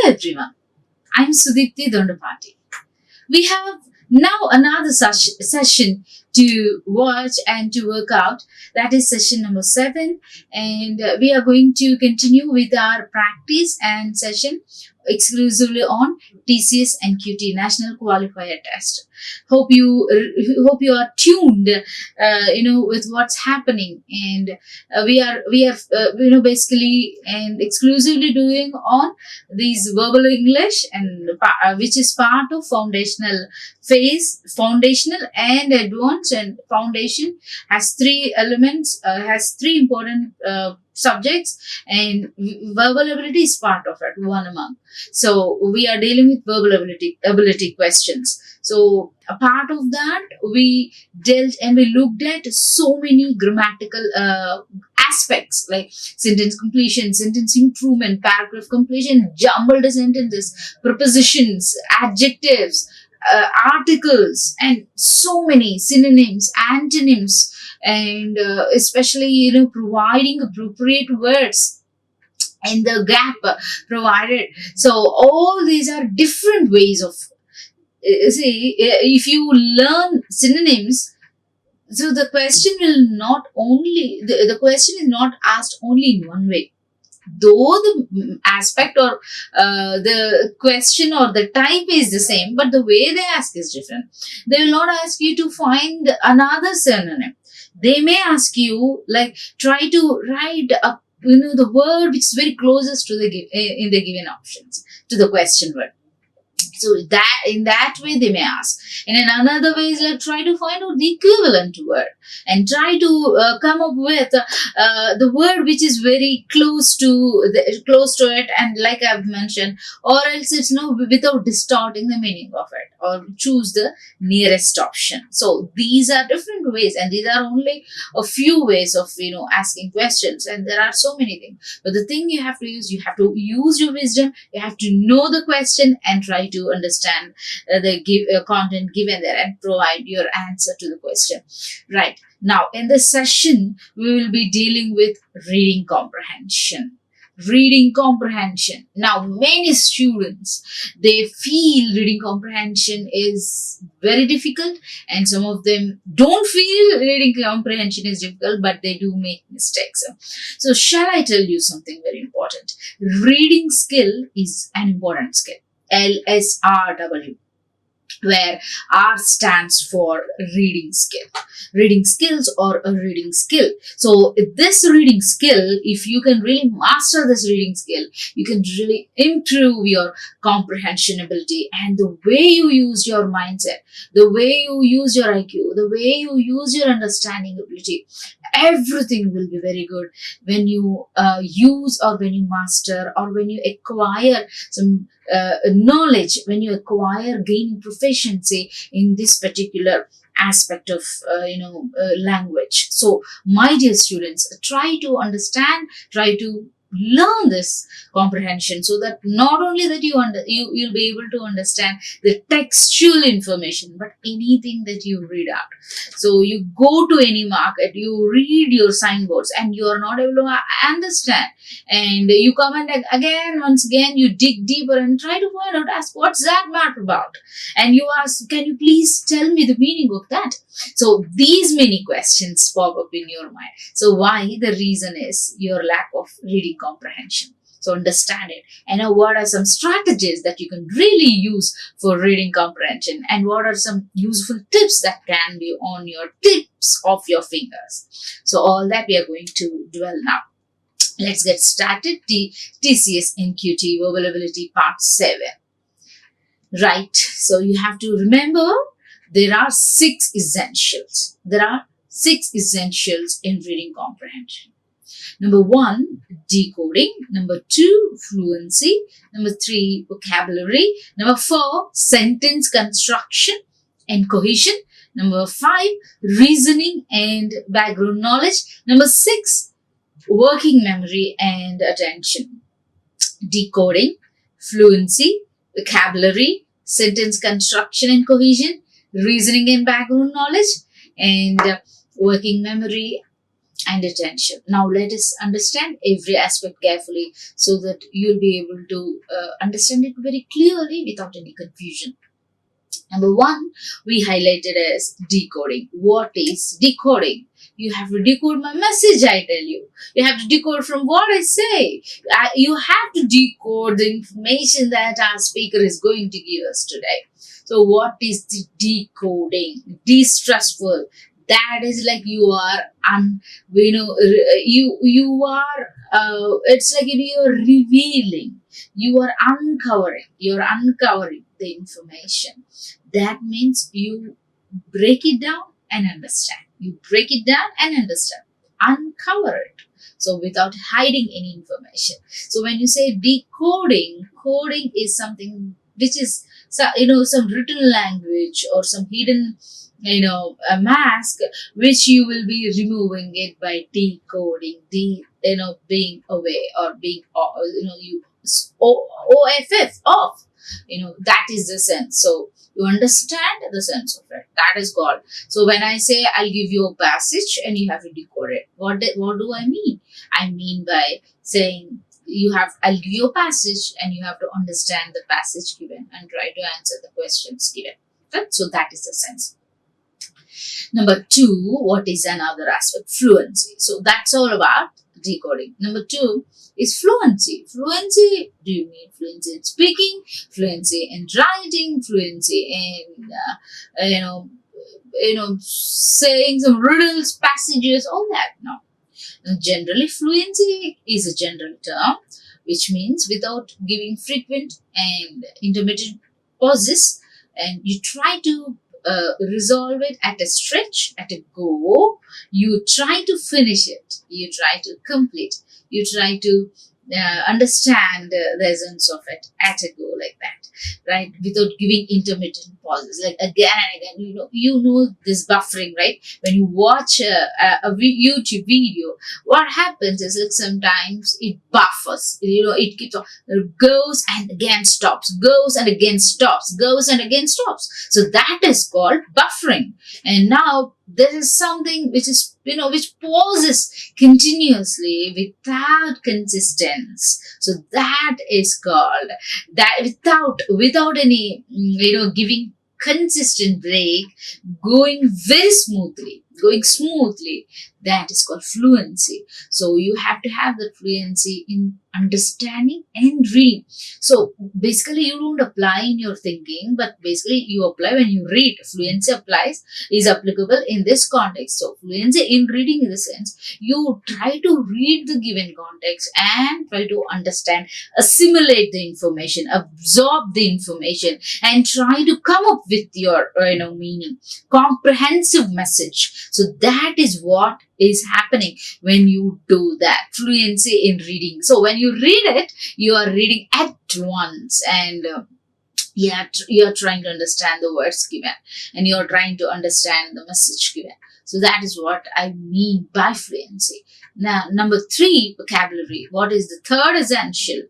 everyone, I'm Sudeepthi Dondapati. We have now another session to watch and to work out. That is session number 7, and we are going to continue with our practice and session exclusively on TCS NQT National Qualifier Test. Hope you are tuned, with what's happening, and we are basically and exclusively doing on these verbal English, and which is part of foundational phase. Foundational and advanced, and foundation has 3 elements, has 3 important subjects, and verbal ability is part of it, one among. So we are dealing with verbal ability questions. So a part of that, we dealt and we looked at so many grammatical aspects like sentence completion, sentence improvement, paragraph completion, jumbled sentences, prepositions, adjectives, articles, and so many synonyms, antonyms, and especially providing appropriate words and the gap provided. So all these are different ways of if you learn synonyms. So the question will not only the question is not asked only in one way, though the aspect or the question or the type is the same, but the way they ask is different. They will not ask you to find another synonym. They may ask you, like, try to write a the word which is very closest to the in the given options to the question word. So that in that way they may ask. And in another way is like try to find out the equivalent word and try to come up with the word which is very close to it, and like I've mentioned, or else it's without distorting the meaning of it, or choose the nearest option. So these are different ways, and these are only a few ways of asking questions, and there are so many things. But the thing you have to use your wisdom. You have to know the question and try to understand the content given there and provide your answer to the question. Right. Now, in this session, we will be dealing with reading comprehension. Reading comprehension. Now, many students, they feel reading comprehension is very difficult, and some of them don't feel reading comprehension is difficult, but they do make mistakes. So, shall I tell you something very important? Reading skill is an important skill. LSRW, where R stands for reading skill. Reading skills or a reading skill. So this reading skill, if you can really master this reading skill, you can really improve your comprehension ability, and the way you use your mindset, the way you use your IQ, the way you use your understanding ability, everything will be very good when you use, or when you master, or when you acquire some knowledge, when you acquire gaining proficiency in this particular aspect of language. So my dear students, try to understand, try to learn this comprehension, so that not only that you'll be able to understand the textual information, but anything that you read out. So you go to any market, you read your signboards, and you are not able to understand, and you come and once again you dig deeper and try to find out, ask what's that matter about, and you ask, can you please tell me the meaning of that? So these many questions pop up in your mind. So why? The reason is your lack of reading comprehension. So understand it. And now what are some strategies that you can really use for reading comprehension, and what are some useful tips that can be on your tips of your fingers. So all that we are going to dwell now. Let's get started. TCS NQT Verbal Ability Part 7. Right. So you have to remember there are 6 essentials. There are 6 essentials in reading comprehension. Number 1, decoding. Number 2, fluency. Number 3, vocabulary. Number 4, sentence construction and cohesion. Number 5, reasoning and background knowledge. Number 6, working memory and attention. Decoding, fluency, vocabulary, sentence construction and cohesion, reasoning and background knowledge, and working memory and attention. Now let us understand every aspect carefully so that you'll be able to understand it very clearly without any confusion. Number one, we highlighted as decoding. What is decoding? You have to decode my message, I tell you. You have to decode from what I say. You have to decode the information that our speaker is going to give us today. So, what is the decoding? Distrustful. That is like you are, you are. It's like you are revealing. You're uncovering the information. That means you break it down and understand. You break it down and understand. Uncover it. So without hiding any information. So when you say decoding, coding is something which is some written language or some hidden a mask which you will be removing it by decoding, being away or being you off. That is the sense. So you understand the sense of it. That is called. So when I say I'll give you a passage and you have to decode it, what do I mean? I mean by saying I'll give you a passage and you have to understand the passage given and try to answer the questions given. Right? So that is the sense. Number two, what is another aspect? Fluency. So that's all about decoding. Number two is fluency. Fluency, do you mean fluency in speaking, fluency in writing, fluency in, saying some riddles, passages, all that? No. Generally, fluency is a general term, which means without giving frequent and intermittent pauses, and you try to resolve it at a stretch, at a go. You try to finish it. You try to complete. You try to understand the essence of it at a go, like that, right? Without giving intermittent pauses, like again and again. You know this buffering, right? When you watch a YouTube video, what happens is like sometimes it buffers. It keeps on, goes and again stops, goes and again stops, goes and again stops. So that is called buffering. And now there is something which is which pauses continuously without consistency. So that is called that without any giving consistent break, going smoothly. That is called fluency. So you have to have the fluency in understanding and reading. So basically you don't apply in your thinking, but basically you apply when you read. Fluency is applicable in this context. So fluency in reading, in the sense you try to read the given context and try to understand, assimilate the information, absorb the information, and try to come up with your meaning, comprehensive message. So that is what is happening when you do that. Fluency in reading. So when you read it, you are reading at once, and you're trying to understand the words given, and you're trying to understand the message given. So that is what I mean by fluency. Now, number three, vocabulary. What is the third essential?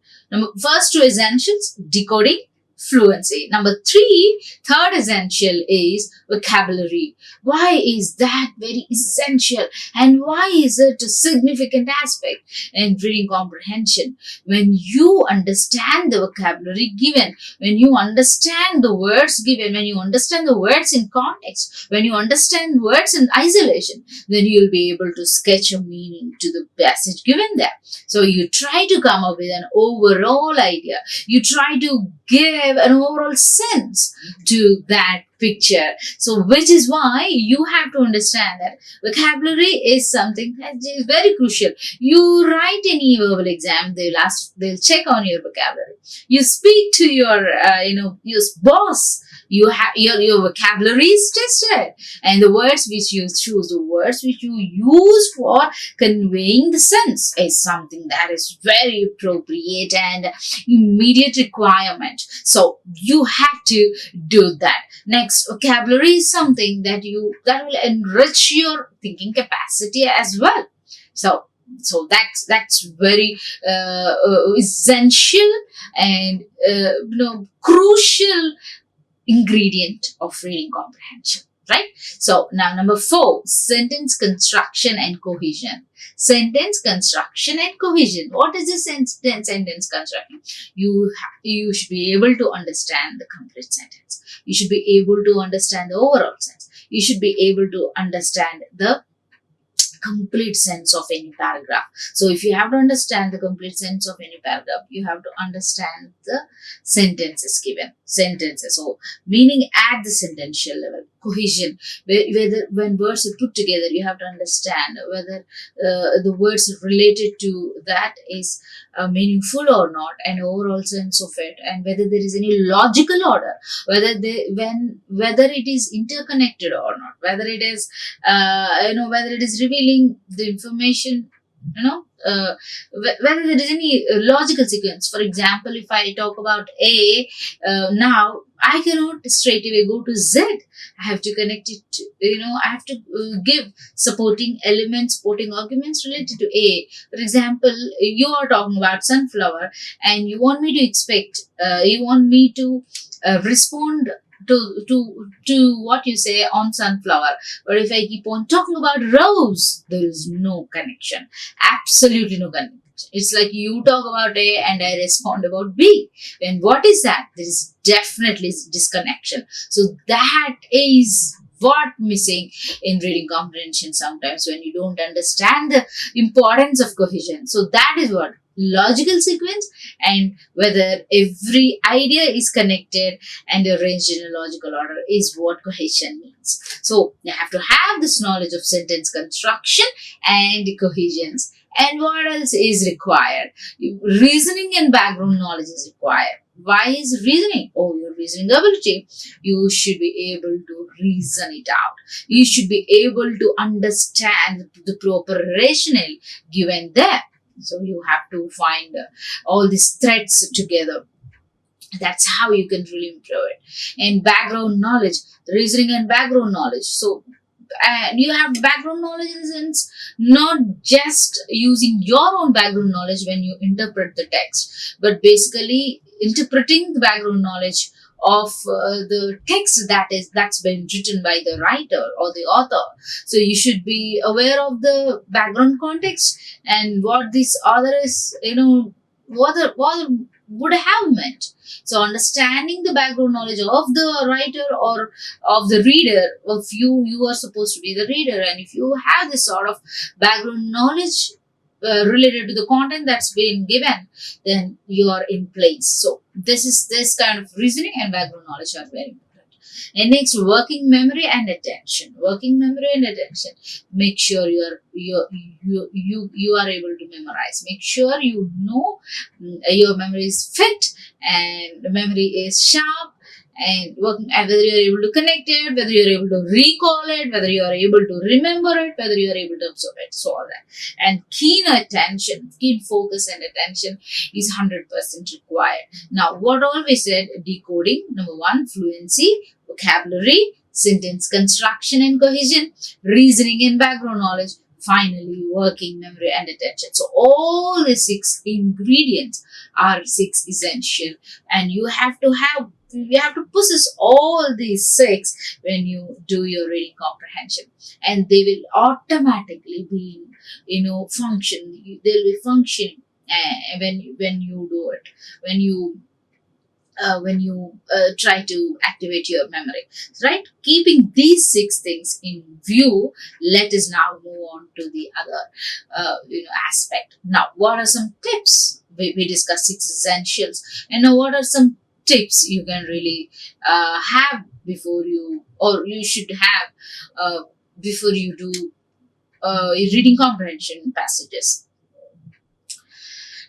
First two essentials, decoding, fluency. Number three, third essential is vocabulary. Why is that very essential, and why is it a significant aspect in reading comprehension? When you understand the vocabulary given, when you understand the words given, when you understand the words in context, when you understand words in isolation, then you'll be able to sketch a meaning to the passage given there. So you try to come up with an overall idea. You try to give an overall sense to that picture. So which is why you have to understand that vocabulary is something that is very crucial. You write any verbal exam, they'll check on your vocabulary. You speak to your boss, you have your vocabulary is tested, and the words which you choose, the words which you use for conveying the sense, is something that is very appropriate and immediate requirement. So you have to do that. Next, vocabulary is something that will enrich your thinking capacity as well. So that's very essential and crucial ingredient of reading comprehension. right? So now number 4, sentence construction and cohesion. Sentence construction and cohesion. What is the sentence construction? You should be able to understand the complete sentence. You should be able to understand the overall sense. You should be able to understand the complete sense of any paragraph. So if you have to understand the complete sense of any paragraph, you have to understand the sentences given. Sentences, so meaning at the sentential level. Cohesion, whether when words are put together, you have to understand whether the words related to that is meaningful or not, an overall sense of it, and whether there is any logical order, whether it is interconnected or not, whether it is whether it is revealing the information, whether there is any logical sequence. For example, if I talk about A, now I cannot straight away go to Z. I have to connect it to, I have to give supporting elements, supporting arguments related to A. For example, you are talking about sunflower and you want me to respond to what you say on sunflower. But if I keep on talking about rose, there is no connection. Absolutely no connection. It's like you talk about A and I respond about B. And what is that? There is definitely disconnection. So that is what missing in reading comprehension sometimes, when you don't understand the importance of cohesion. So that is what logical sequence, and whether every idea is connected and arranged in a logical order is what cohesion means. So you have to have this knowledge of sentence construction and cohesions. And what else is required? Reasoning and background knowledge is required. Why is reasoning? Oh, your reasoning ability. You should be able to reason it out. You should be able to understand the proper rationale given there. So you have to find all these threads together. That's how you can really improve it. And background knowledge, reasoning and background knowledge. So and you have background knowledge in the sense, not just using your own background knowledge when you interpret the text, but basically interpreting the background knowledge of the text that's been written by the writer or the author. So you should be aware of the background context and what this author is, what would have meant. So understanding the background knowledge of the writer or of the reader, if you are supposed to be the reader, and if you have this sort of background knowledge related to the content that's been given, then you are in place. So this kind of reasoning and background knowledge are very important. And next, working memory and attention. Working memory and attention. Make sure you are able to memorize. Make sure you know your memory is fit and the memory is sharp, and working, whether you are able to connect it, whether you are able to recall it, whether you are able to remember it, whether you are able to observe it. So all that. And keen attention, keen focus and attention is 100% required. Now, what all we said: decoding, number 1, fluency, vocabulary, sentence construction and cohesion, reasoning and background knowledge, finally working memory and attention. So all the 6 ingredients are 6 essential, and you have to possess all these 6 when you do your reading comprehension, and they will automatically be function. They'll be functioning when you do it, when you try to activate your memory, right? Keeping these 6 things in view, let us now move on to the other aspect. Now, what are some tips? We discussed 6 essentials, and now what are some tips you can really have before you, or you should have before you do reading comprehension passages?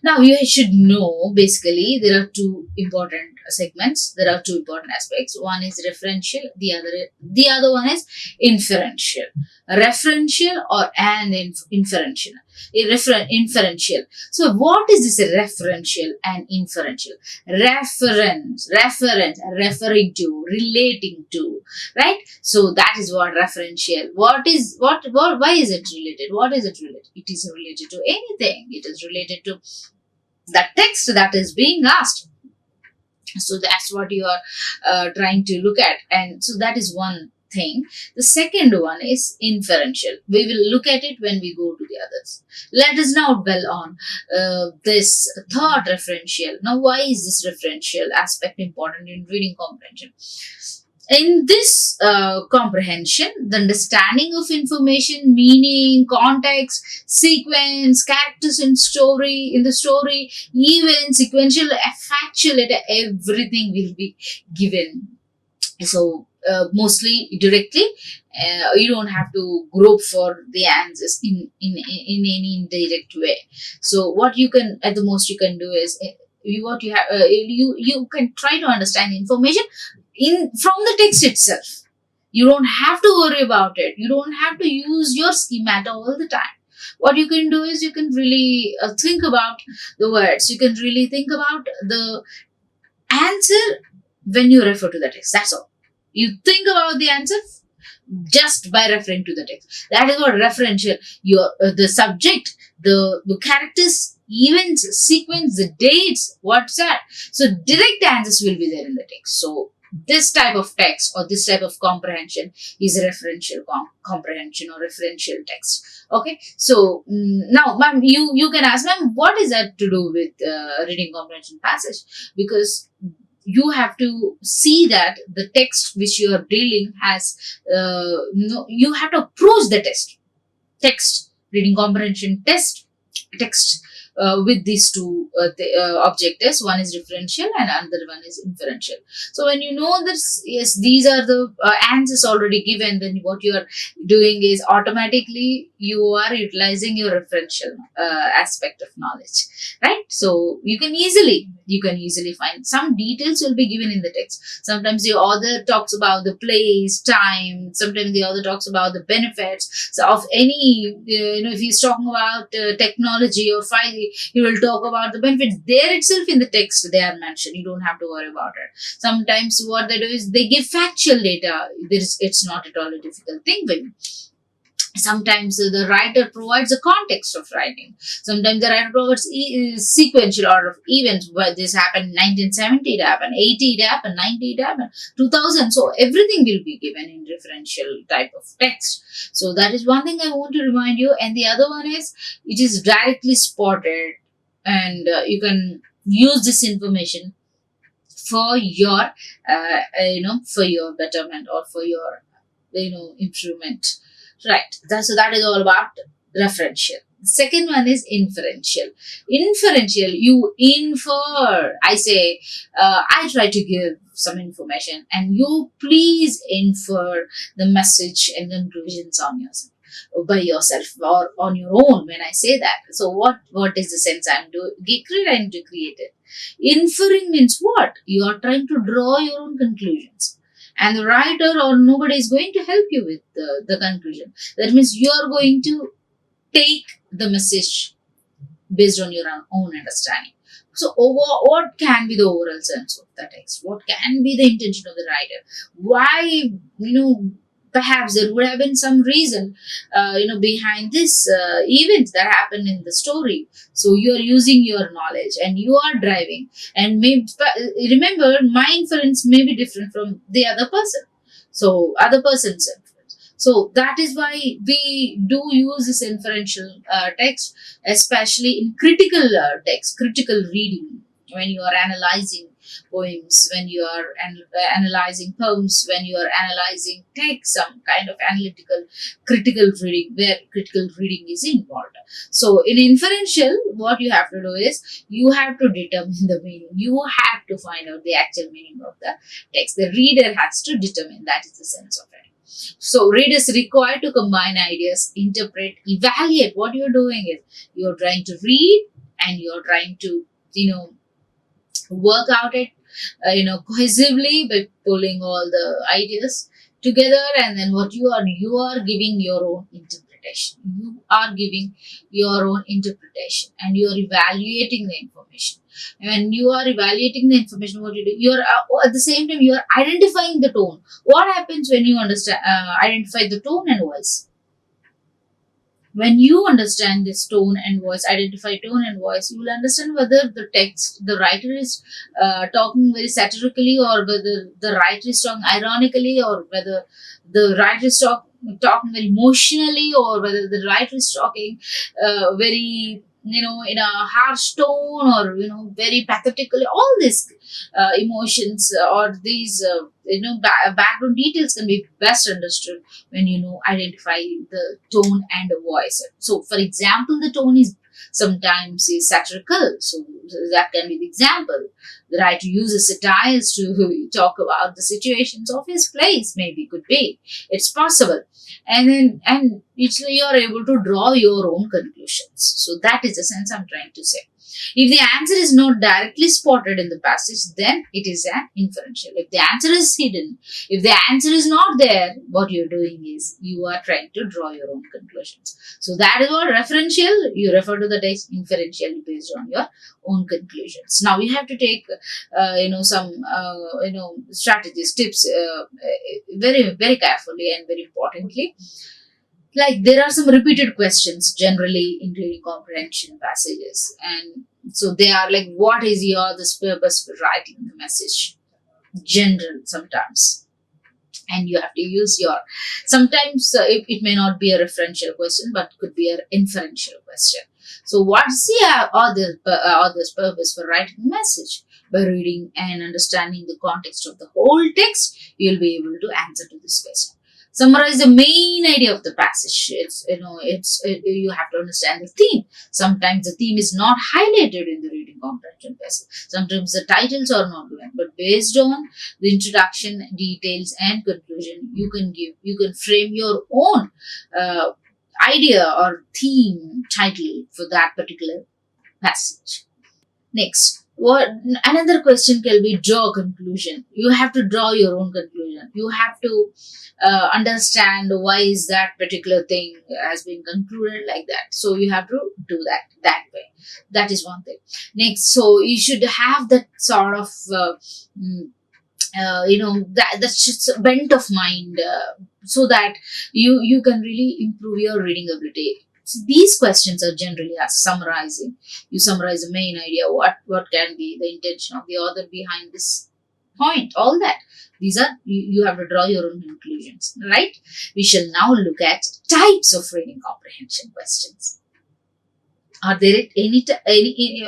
Now, you should know, basically, there are 2 important segments. There are 2 important aspects. One is referential, the other one is inferential. Referential and inferential. Inferential. So, what is this referential and inferential? Reference, referring to, relating to, right? So, that is what referential. Why is it related? What is it related? It is related to anything. It is related to the text that is being asked. So that's what you are trying to look at, and so that is one thing. The second one is inferential. We will look at it when we go to the others. Let us now dwell on this third referential. Now, why is this referential aspect important in reading comprehension? In this comprehension, the understanding of information, meaning, context, sequence, characters in the story, even sequential, factual, everything will be given. So mostly directly, you don't have to grope for the answers in any indirect way. So what you can, at the most you can do is, what you have, you can try to understand information in from the text itself. You don't have to worry about it. You don't have to use your schemata all the time. What you can do is, you can really think about the words. You can really think about the answer when you refer to the text. That's all. You think about the answer just by referring to the text. That is what referential. Your the subject, the characters, events, sequence, the dates, what's that. So direct answers will be there in the text. So this type of text or this type of comprehension is referential comprehension or referential text. Okay, so now, ma'am, you can ask, ma'am, what is that to do with reading comprehension passage? Because you have to see that the text which you are dealing has, you have to approach the text, reading comprehension text with these two objectives. One is referential and another one is inferential. So when you know this, yes, these are the answers already given, then what you are doing is automatically you are utilizing your referential aspect of knowledge, right? So you can easily find some details will be given in the text. Sometimes the author talks about the place, time. Sometimes the author talks about the benefits of any, if he's talking about technology or 5G, he will talk about the benefits. There itself in the text they are mentioned. You don't have to worry about it. Sometimes what they do is they give factual data. It's not at all a difficult thing for you. Sometimes the writer provides a context of writing. Sometimes the writer provides sequential order of events. Where this happened 1970, it happened 80, it happened 90, it happened 2000. So everything will be given in referential type of text. So that is one thing I want to remind you. And the other one is, it is directly spotted, and you can use this information for your for your betterment or for your improvement. Right. So that is all about referential. The second one is inferential. Inferential, you infer. I say, I try to give some information, and you please infer the message and conclusions on yourself, by yourself, or on your own. When I say that, so what is the sense I'm trying to create it? Inferring means what? You are trying to draw your own conclusions. And the writer or nobody is going to help you with the conclusion. That means you are going to take the message based on your own understanding. So what can be the overall sense of the text? What can be the intention of the writer? Why, perhaps there would have been some reason, behind this event that happened in the story. So you are using your knowledge and you are driving. And remember, my inference may be different from the other person. So other person's inference. So that is why we do use this inferential text, especially in critical text, critical reading, when you are analyzing poems, when you are analyzing poems, when you are analyzing text, some kind of analytical critical reading, where critical reading is involved. So in inferential, what you have to do is, you have to determine the meaning. You have to find out the actual meaning of the text. The reader has to determine. That is the sense of it. So readers required to combine ideas, interpret, evaluate. What you're doing is, you're trying to read and you're trying to work out it cohesively by pulling all the ideas together. And then what you are giving your own interpretation. You are giving your own interpretation, and you are evaluating the information. And when you are evaluating the information, what you do, you're at the same time you are identifying the tone. What happens when you identify the tone and voice? When you understand this tone and voice, identify tone and voice, you will understand whether the writer is talking very satirically, or whether the writer is talking ironically, or whether the writer is talking very emotionally, or whether the writer is talking very, in a harsh tone, or very pathetically. All these emotions, or these background details can be best understood when identify the tone and the voice. So for example, the tone is sometimes is satirical, so that can be the example. The writer uses satires to talk about the situations of his place, maybe, could be, it's possible. And you're able to draw your own conclusions. So that is the sense I'm trying to say. If the answer is not directly spotted in the passage, then it is an inferential. If the answer is hidden, if the answer is not there, what you're doing is you are trying to draw your own conclusions. So that is what referential, you refer to the text, inferentially based on your own conclusions. Now we have to take some strategies, tips, very, very carefully and very importantly. Like, there are some repeated questions generally in reading comprehension passages, and so they are like, what is this purpose for writing the message? General, sometimes, and you have to use your, sometimes it may not be a referential question, but could be an inferential question. So what's the author's purpose for writing a message? By reading and understanding the context of the whole text, you'll be able to answer to this question. Summarize the main idea of the passage. You have to understand the theme. Sometimes the theme is not highlighted in the reading comprehension passage. Sometimes the titles are not given, but based on the introduction, details, and conclusion, you can frame your own idea or theme title for that particular passage. Next, another question can be draw conclusion. You have to draw your own conclusion. You have to understand why is that particular thing has been concluded like that. So you have to do that way. That is one thing. Next, so you should have that sort of that's just bent of mind, so that you can really improve your reading ability. So these questions are generally as summarizing. You summarize the main idea, what can be the intention of the author behind this point, all that. These are, you have to draw your own conclusions, right? We shall now look at types of reading comprehension questions. Are there any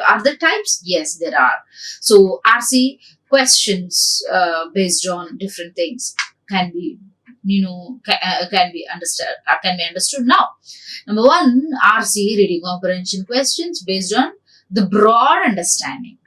other types? Yes, there are. So RC questions based on different things can be can be understood now. Number one, RC reading comprehension questions based on the broad understanding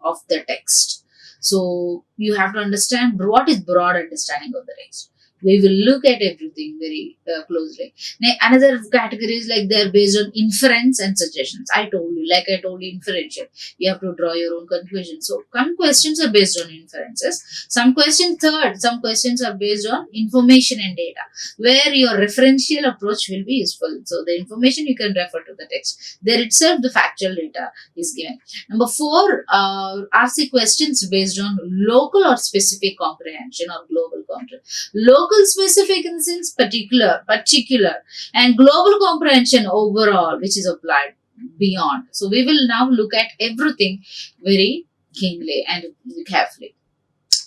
of the text. So you have to understand what is broad understanding of the text. We will look at everything very closely. Now, another category is like they're based on inference and suggestions. I told you inferential. You have to draw your own conclusion. So some questions are based on inferences. Some questions are based on information and data, where your referential approach will be useful. So the information you can refer to the text. There itself the factual data is given. Number 4, RC questions based on local or specific comprehension or global comprehension. Local specific in the sense particular, and global comprehension overall, which is applied beyond. So we will now look at everything very keenly and carefully.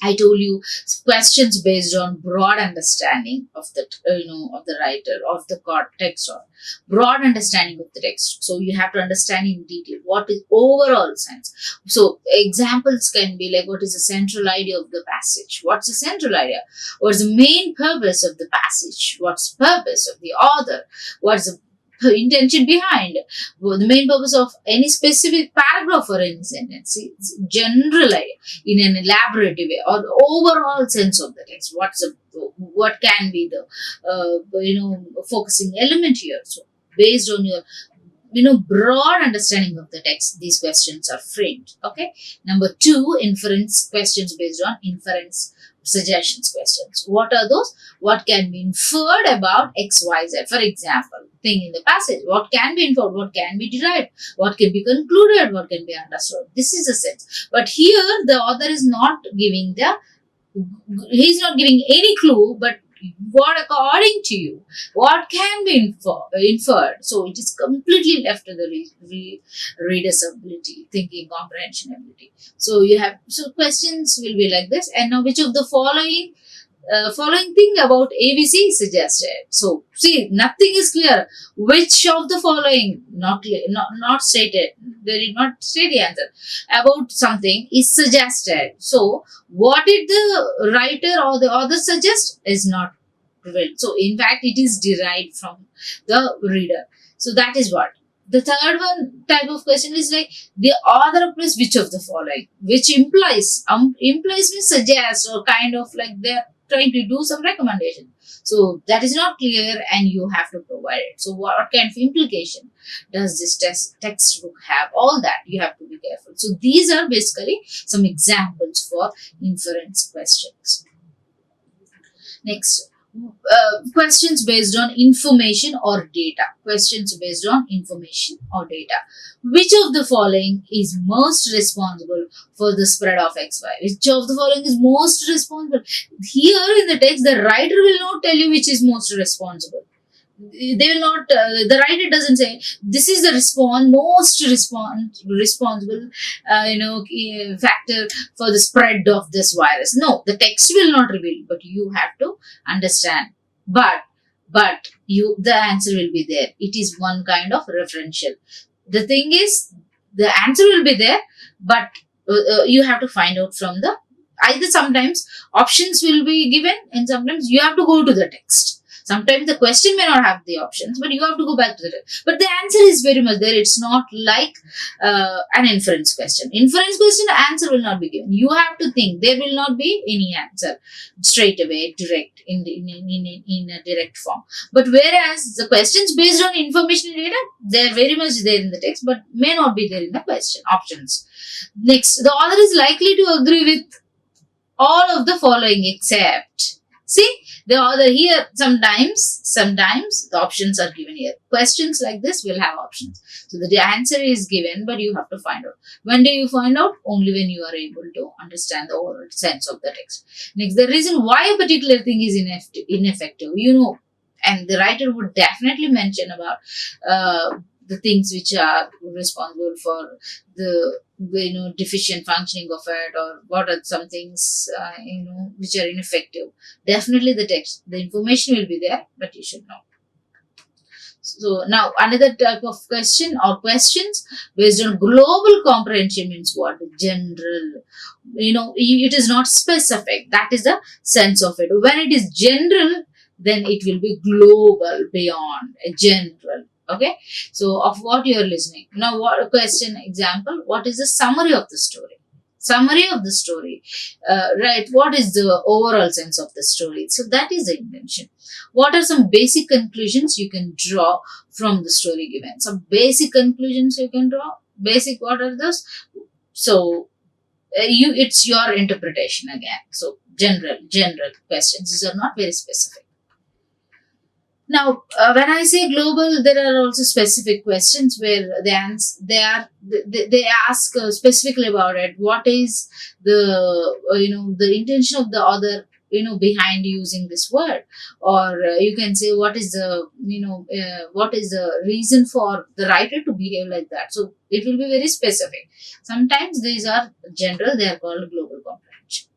I told you questions based on broad understanding of the of the writer, of the text, or broad understanding of the text. So you have to understand in detail what is overall sense. So examples can be like, what is the central idea of the passage? What's the central idea? What's the main purpose of the passage? What's the purpose of the author? What's the intention behind the main purpose of any specific paragraph or any sentence? It's general idea in an elaborative way, or the overall sense of the text. What can be the focusing element here? So based on your broad understanding of the text, these questions are framed. Okay. Number 2, inference questions based on inference suggestions questions. What are those? What can be inferred about XYZ? For example, thing in the passage. What can be inferred? What can be derived? What can be concluded? What can be understood? This is a sense. But here the author is not giving he's not giving any clue, but what according to you, what can be inferred. So it is completely left to the reader's ability, thinking comprehension ability. So you have, so questions will be like this. And now, which of the following thing about ABC is suggested? So see, nothing is clear. Which of the following, not clear, not stated. They did not say the answer about something is suggested. So what did the writer or the author suggest is not revealed. So in fact, it is derived from the reader. So that is what. The third one type of question is like the author applies which of the following, which implies means suggest, or kind of like they're trying to do some recommendation. So that is not clear and you have to provide it. So what kind of implication does this textbook have? All that you have to be careful. So these are basically some examples for inference questions. Next, questions based on information or data. Questions based on information or data. Which of the following is most responsible for the spread of XY? Which of the following is most responsible? Here in the text, the writer will not tell you which is most responsible. They will not, the writer doesn't say this is the responsible factor for the spread of this virus. No, the text will not reveal, but you have to understand. But the answer will be there. It is one kind of referential. The thing is, the answer will be there, but you have to find out from the, either sometimes options will be given and sometimes you have to go to the text. Sometimes the question may not have the options, but you have to go back to the text. But the answer is very much there. It's not like an inference question. Inference question, answer will not be given. You have to think. There will not be any answer straight away, direct, in a direct form. But whereas the questions based on information and data, they're very much there in the text, but may not be there in the question options. Next, the author is likely to agree with all of the following except. See, the author here, sometimes the options are given here. Questions like this will have options. So the answer is given, but you have to find out. When do you find out? Only when you are able to understand the overall sense of the text. Next, the reason why a particular thing is ineffective, and the writer would definitely mention about the things which are responsible for the deficient functioning of it, or what are some things which are ineffective. Definitely the information will be there, but you should know. So now another type of question or questions based on global comprehension means what? General. It is not specific. That is the sense of it. When it is general, then it will be global, beyond general. Okay, so of what you are listening. Now, what a question example? What is the summary of the story? Summary of the story, right? What is the overall sense of the story? So that is the intention. What are some basic conclusions you can draw from the story given? Some basic conclusions you can draw. Basic, what are those? So it's your interpretation again. So general questions. These are not very specific. Now, when I say global, there are also specific questions where they ask specifically about it. What is the intention of the author behind using this word, or you can say what is the reason for the writer to behave like that. So it will be very specific. Sometimes these are general; they are called global comprehension.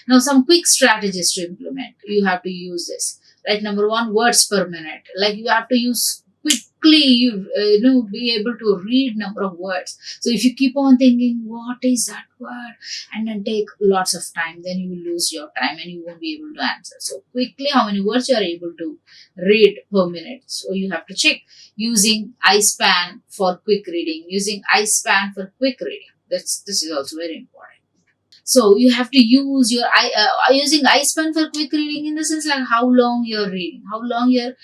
Now, some quick strategies to implement. You have to use this. Right, number one, words per minute. Like you have to use quickly, be able to read number of words. So if you keep on thinking, what is that word? And then take lots of time, then you will lose your time and you won't be able to answer. So quickly, how many words you are able to read per minute. So you have to check using iSpan for quick reading. Using iSpan for quick reading. This is also very important. So you have to use your using iSpan for quick reading in the sense like how long you're reading, how long you're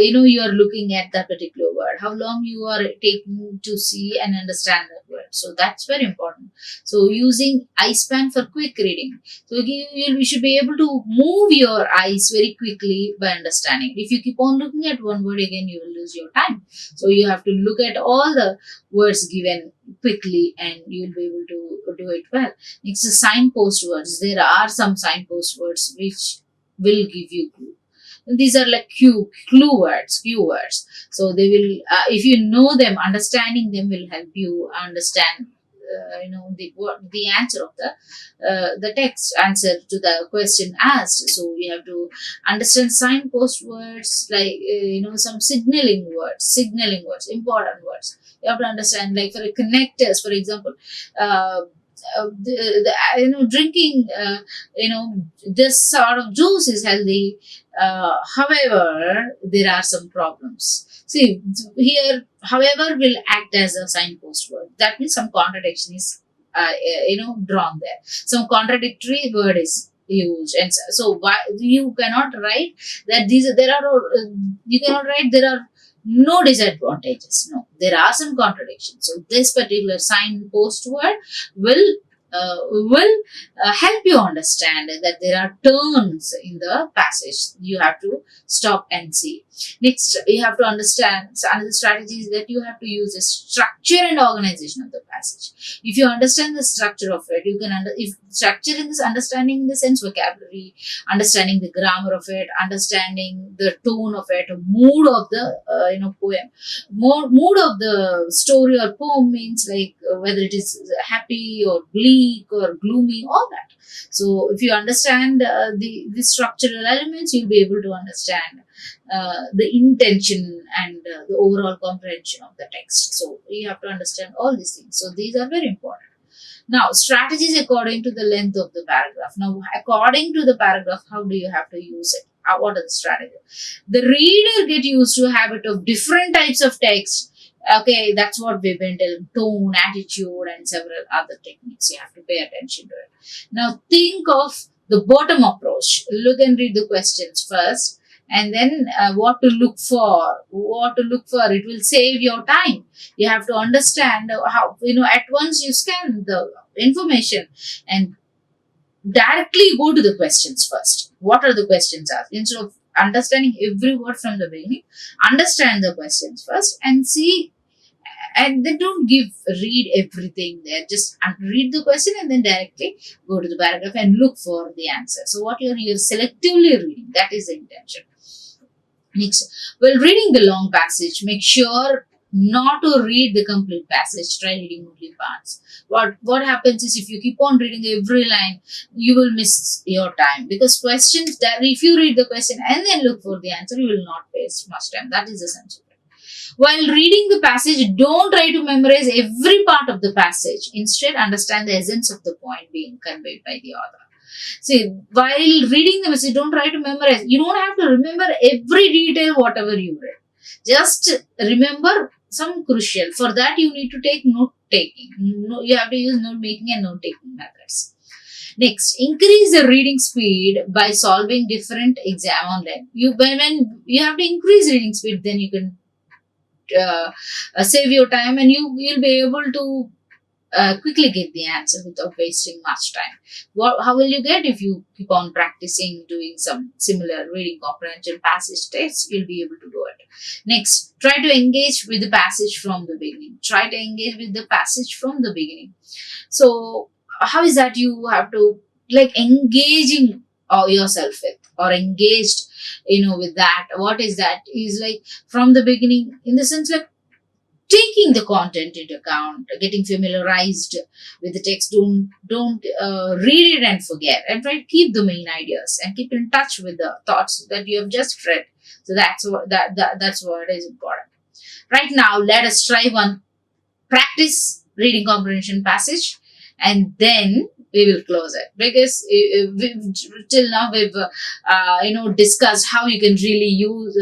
you're looking at that particular word, how long you are taking to see and understand that word. So that's very important. So using iSpan for quick reading. So you should be able to move your eyes very quickly by understanding. If you keep on looking at one word again, you will lose your time. So you have to look at all the words given quickly and you'll be able to do it well. Next is signpost words. There are some signpost words which will give you clue. These are like clue words, keywords. So they will, if you know them, understanding them will help you understand, the answer of the text answer to the question asked. So you have to understand signpost words, like some signaling words, important words. You have to understand, like for connectors, for example. Drinking this sort of juice is healthy. However, there are some problems. See, here, however, will act as a signpost word. That means some contradiction is, drawn there. Some contradictory word is used, and so why you cannot write that you cannot write there are no disadvantages. No, there are some contradictions. So this particular signpost word will help you understand that there are turns in the passage. You have to stop and see. Next, you have to understand another strategy is that you have to use the structure and organization of the passage. If you understand the structure of it, you can if structure in this understanding in the sense vocabulary, understanding the grammar of it, understanding the tone of it, mood of the poem, mood of the story or poem means like whether it is happy or bleak or gloomy, all that. So if you understand the structural elements, you'll be able to understand the intention and the overall comprehension of the text. So you have to understand all these things. So these are very important. Now, strategies according to the length of the paragraph. Now, according to the paragraph, how do you have to use it? What are the strategies? The reader get used to a habit of different types of text. Okay, that's what we've been telling. Tone, attitude, and several other techniques. You have to pay attention to it. Now, think of the bottom approach. Look and read the questions first, and then what to look for. It will save your time. You have to understand how, at once you scan the information and directly go to the questions first. What are the questions asked? Instead of understanding every word from the beginning, understand the questions first and see. And then don't read everything there. Just read the question and then directly go to the paragraph and look for the answer. So what you're selectively reading, that is the intention. Next, while reading the long passage, make sure not to read the complete passage. Try reading only parts. What happens is if you keep on reading every line, you will miss your time, because questions that if you read the question and then look for the answer, you will not waste much time. That is the sense of it. While reading the passage, don't try to memorize every part of the passage. Instead, understand the essence of the point being conveyed by the author. See, while reading the message, don't try to memorize. You don't have to remember every detail, whatever you read. Just remember some crucial. For that, you need to take note taking. You have to use note making and note taking methods. Next, increase the reading speed by solving different exam online. When you have to increase reading speed, then you can save your time, and you'll be able to quickly get the answer without wasting much time. How will you get? If you keep on practicing doing some similar reading comprehension passage tests, you'll be able to do it. Next, try to engage with the passage from the beginning. So how is that? You have to engaging yourself with, or engaged with that. What is that? Is like from the beginning, in the sense like taking the content into account, getting familiarized with the text. Don't read it and forget, and try to keep the main ideas and keep in touch with the thoughts that you have just read. So that's what is important. Right now, let us try one practice reading comprehension passage, and then we will close it, because till now we've discussed how you can really use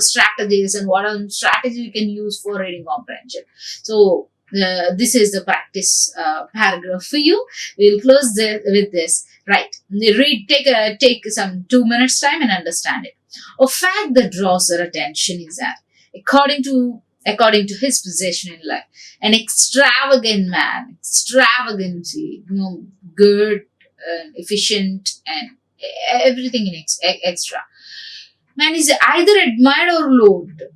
strategies and what are strategies you can use for reading comprehension. So this is the practice paragraph for you. We'll close with this. Right, take some 2 minutes time and understand it. A fact that draws our attention is that according to his position in life, an extravagant man, extravagancy, good, efficient, and everything in extra. Man is either admired or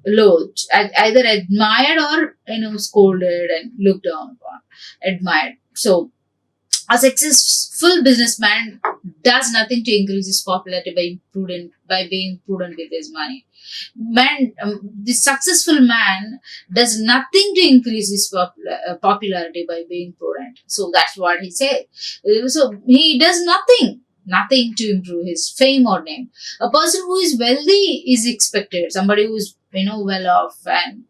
loathed, either admired or scolded and looked down upon. Admired. So A successful businessman does nothing to increase his popularity by being prudent with his money. The successful man does nothing to increase his popularity by being prudent. So that's what he said. So he does nothing to improve his fame or name. A person who is wealthy is expected, somebody who is well off, and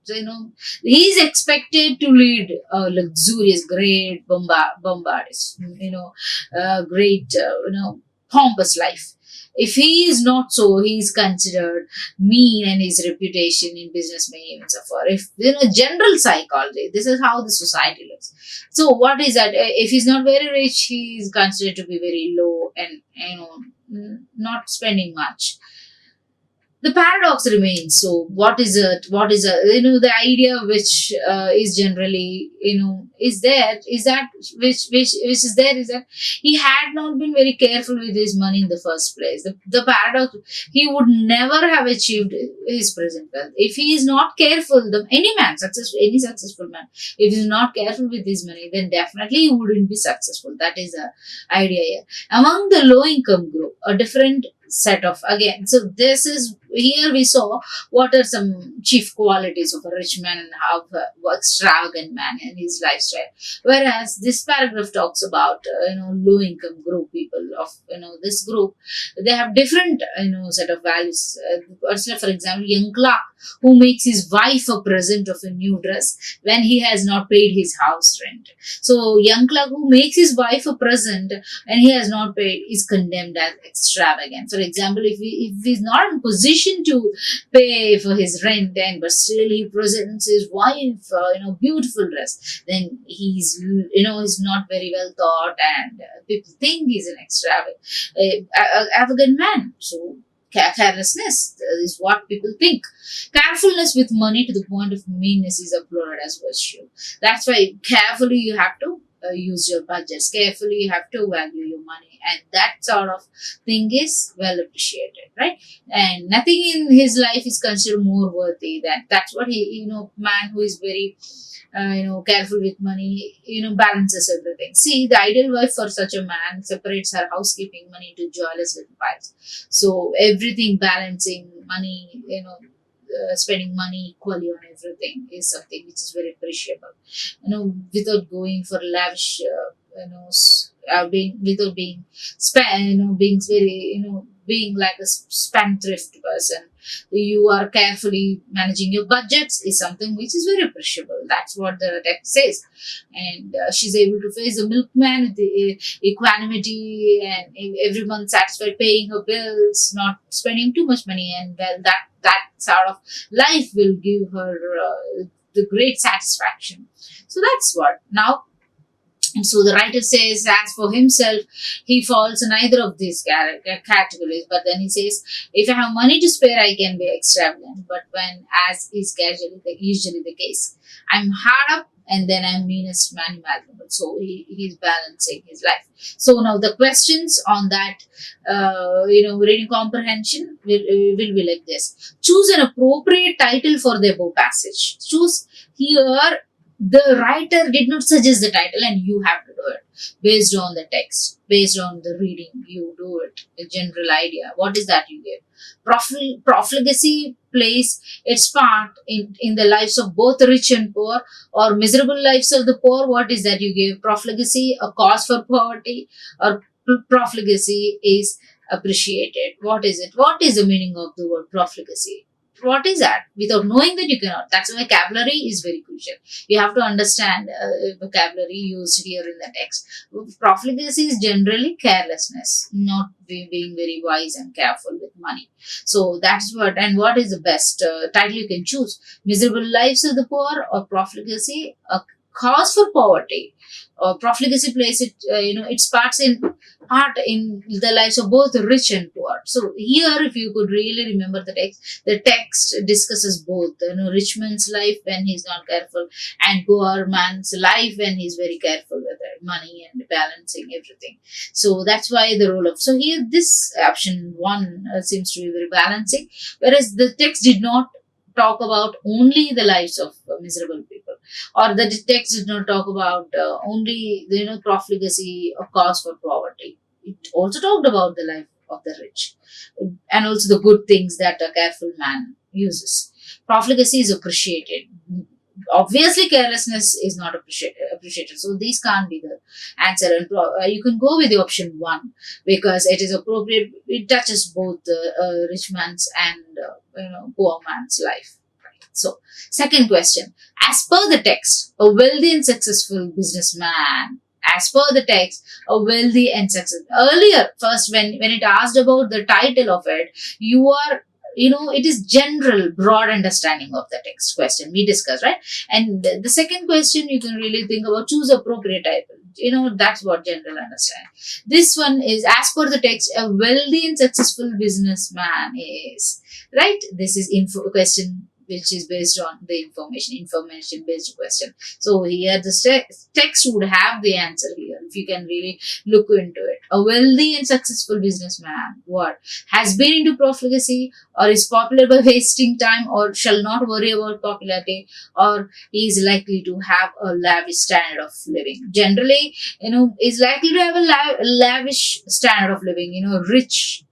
he is expected to lead a luxurious, great bombardist, great, pompous life. If he is not so, he is considered mean, and his reputation in business may even suffer. If general psychology, this is how the society looks. So what is that? If he's not very rich, he is considered to be very low, and not spending much. The paradox remains. So what is it? What is the idea which is generally is there, is that which is there, is that he had not been very careful with his money in the first place. The paradox, he would never have achieved his present wealth if he is not careful. Any successful man, if he is not careful with his money, then definitely he wouldn't be successful. That is the idea here. Among the low income group, a different set of, again, so this is, here we saw what are some chief qualities of a rich man and how extravagant man and his lifestyle, whereas this paragraph talks about low income group people of this group. They have different set of values. For example, young clerk who makes his wife a present of a new dress when he has not paid his house rent. So young clerk who makes his wife a present and he has not paid is condemned as extravagant. For example, if he's not in position to pay for his rent, and but still he presents his wife beautiful dress, then he's not very well thought, and people think he's an extravagant man. So carelessness is what people think. Carefulness with money to the point of meanness is applauded as virtue. That's why carefully you have to use your budgets. Carefully you have to value your money, and that sort of thing is well appreciated, right? And nothing in his life is considered more worthy than, that's what he, man who is very careful with money, balances everything. See, the ideal wife for such a man separates her housekeeping money into joyless little piles. So everything, balancing money, spending money equally on everything is something which is very appreciable. Without going for lavish, without being being very, being like a spendthrift person. You are carefully managing your budgets is something which is very appreciable. That's what the text says. And she's able to face the milkman with the equanimity, and every month satisfied paying her bills, not spending too much money, and well, that sort of life will give her the great satisfaction. So that's what now. And so the writer says, as for himself, he falls in either of these categories. But then he says, if I have money to spare, I can be extravagant. But when, as is usually the case, I'm hard up and then I'm meanest man imaginable. So he's balancing his life. So now the questions on that, reading comprehension will be like this. Choose an appropriate title for the above passage. Choose here. The writer did not suggest the title, and you have to do it based on the text, based on the reading. You do it. A general idea. What is that you give? Profligacy plays its part in the lives of both rich and poor, or miserable lives of the poor. What is that you give? Profligacy, a cause for poverty, or profligacy is appreciated. What is it? What is the meaning of the word profligacy? What is that? Without knowing that, you cannot. That's why vocabulary is very crucial. You have to understand vocabulary used here in the text. Profligacy is generally carelessness, not being very wise and careful with money. So that's what. And what is the best title you can choose? Miserable lives of the poor, or profligacy, a cause for poverty. Or profligacy plays its part in the lives of both rich and poor. So here, if you could really remember the text discusses both, rich man's life when he's not careful, and poor man's life when he's very careful with money and balancing everything. So that's why the role of, so here this option one seems to be very balancing, whereas the text did not talk about only the lives of miserable people. or the text did not talk about only the profligacy or cause for poverty. It also talked about the life of the rich, and also the good things that a careful man uses. Profligacy is appreciated. Obviously, carelessness is not appreciated. So these can't be the answer. And you can go with the option one because it is appropriate. It touches both the rich man's and poor man's life. So, second question. As per the text, a wealthy and successful businessman. As per the text, a wealthy and successful. Earlier, first, when it asked about the title of it, you are, it is general, broad understanding of the text question we discussed, right? And the second question, you can really think about choose appropriate title. That's what general understanding. This one is as per the text, a wealthy and successful businessman is, right? This is question which is based on the information based question. So here the text would have the answer here if you can really look into it. A wealthy and successful businessman what has been into profligacy, or is popular by wasting time, or shall not worry about popularity, or is likely to have a lavish standard of living. Generally, is likely to have a lavish standard of living, rich,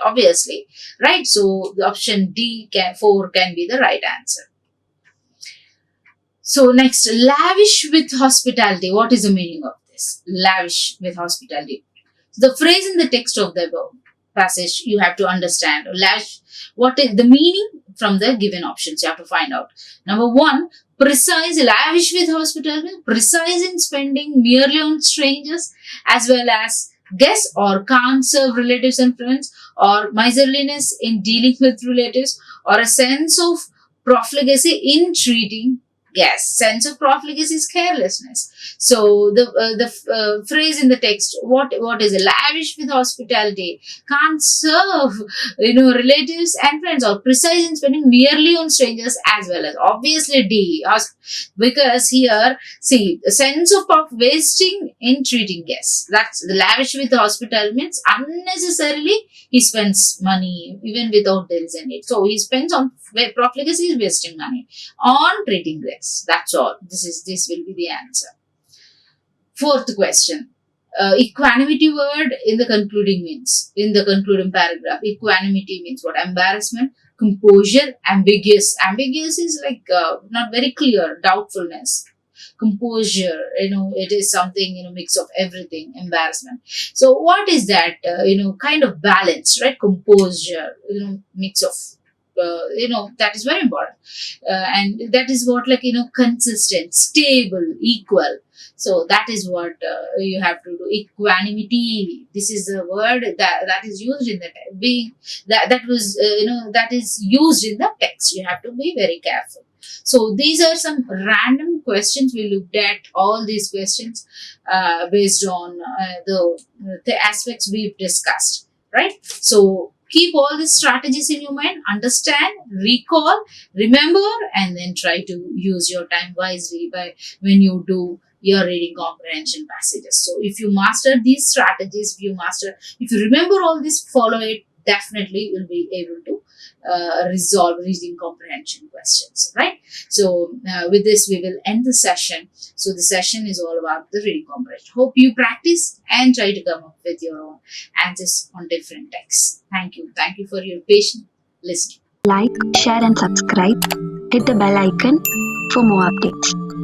obviously, right? So the option D 4 can be the right answer. So next, lavish with hospitality. What is the meaning of this? Lavish with hospitality. The phrase in the text of the above passage you have to understand. Lavish, what is the meaning from the given options? You have to find out. Number one, precise, lavish with hospitality, precise in spending merely on strangers, as well as guess or can't serve relatives and friends, or miserliness in dealing with relatives, or a sense of profligacy in treating guests. Sense of profligacy is carelessness. So the phrase in the text, what is it? Lavish with hospitality, can't serve relatives and friends, or precise in spending merely on strangers, as well as obviously D, because here see the sense of wasting in treating guests. That's the lavish with hospitality means unnecessarily he spends money even without there is a need. So he spends on profligacy is wasting money on treating guests. That's all. This will be the answer. Fourth question. Equanimity word in the concluding paragraph. Equanimity means what? Embarrassment, composure, ambiguous. Ambiguous is like not very clear, doubtfulness. Composure, it is something, mix of everything, embarrassment. So what is that? Kind of balance, right? Composure, mix of that is very important, and that is what, like, consistent, stable, equal. So that is what you have to do. Equanimity, this is the word that is used in the being that was that is used in the text. You have to be very careful. So these are some random questions. We looked at all these questions based on the aspects we've discussed, right? So keep all these strategies in your mind, understand, recall, remember, and then try to use your time wisely by when you do your reading comprehension passages. So if you master these strategies, if you remember all this, follow it, definitely you'll be able to resolve reading comprehension questions, right? So with this, we will end the session. So the session is all about the reading comprehension. Hope you practice and try to come up with your own answers on different texts. Thank you. Thank you for your patient listening. Like, share and subscribe. Hit the bell icon for more updates.